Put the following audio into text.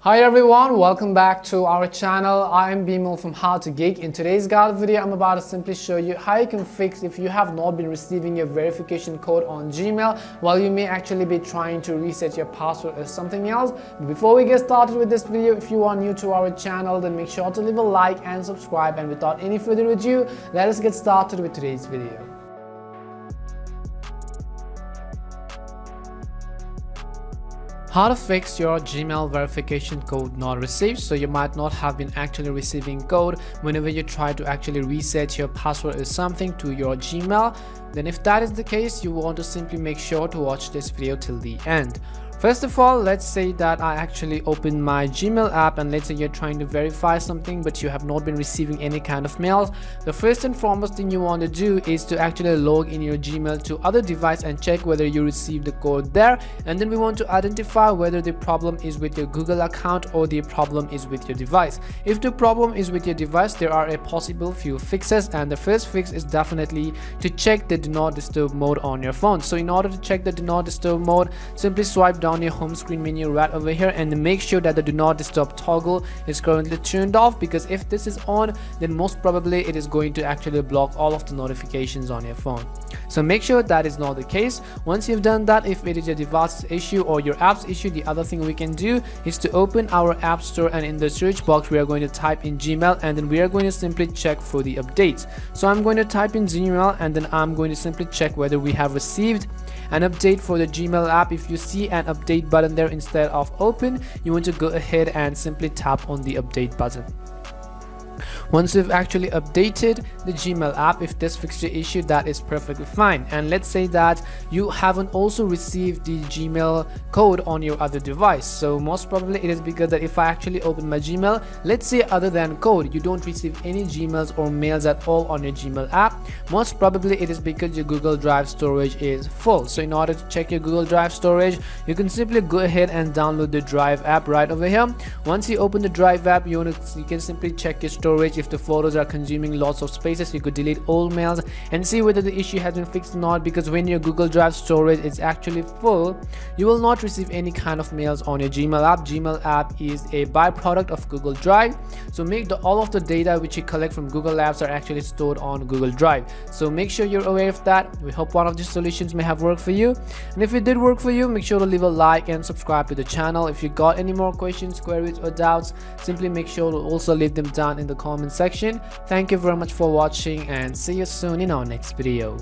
Hi everyone, welcome back to our channel. I am Bimal from How to Geek. In today's guide video, I'm about to simply show you how you can fix if you have not been receiving your verification code on Gmail while you may actually be trying to reset your password or something else. But before we get started with this video, if you are new to our channel, then make sure to leave a like and subscribe. And without any further ado, let us get started with today's video. How to fix your Gmail verification code not received. So you might not have been actually receiving code whenever you try to actually reset your password or something to your Gmail. Then if that is the case, you want to simply make sure to watch this video till the end. First of all, let's say that I actually open my Gmail app and let's say you're trying to verify something but you have not been receiving any kind of mails. The first and foremost thing you want to do is to actually log in your Gmail to other device and check whether you received the code there, and then we want to identify whether the problem is with your Google account or the problem is with your device. If the problem is with your device, there are a possible few fixes, and the first fix is definitely to check the do not disturb mode on your phone. So in order to check the do not disturb mode, simply swipe down your home screen menu right over here and make sure that the do not disturb toggle is currently turned off, because if this is on, then most probably it is going to actually block all of the notifications on your phone. So make sure that is not the case. Once you've done that, if it is your device issue or your app's issue, the other thing we can do is to open our app store, and in the search box we are going to type in Gmail, and then we are going to simply check for the updates. So I'm going to type in Gmail, and then I'm going to simply check whether we have received an update for the Gmail app. If you see an update button there instead of open, you want to go ahead and simply tap on the update button. Once you've actually updated the Gmail app, if this fixed your issue, that is perfectly fine. And let's say that you haven't also received the Gmail code on your other device. So most probably it is because that if I actually open my Gmail, let's say other than code, you don't receive any Gmails or mails at all on your Gmail app. Most probably it is because your Google Drive storage is full. So in order to check your Google Drive storage, you can simply go ahead and download the Drive app right over here. Once you open the Drive app, you can simply check your storage. If the photos are consuming lots of spaces, you could delete all mails and see whether the issue has been fixed or not, because when your Google Drive storage is actually full, you will not receive any kind of mails on your Gmail app. Gmail app is a byproduct of Google Drive, so all of the data which you collect from Google Apps are actually stored on Google Drive. So make sure you're aware of that. We hope one of these solutions may have worked for you, and if it did work for you, make sure to leave a like and subscribe to the channel. If you got any more questions, queries or doubts, simply make sure to also leave them down in the comment section. Thank you very much for watching, and see you soon in our next video.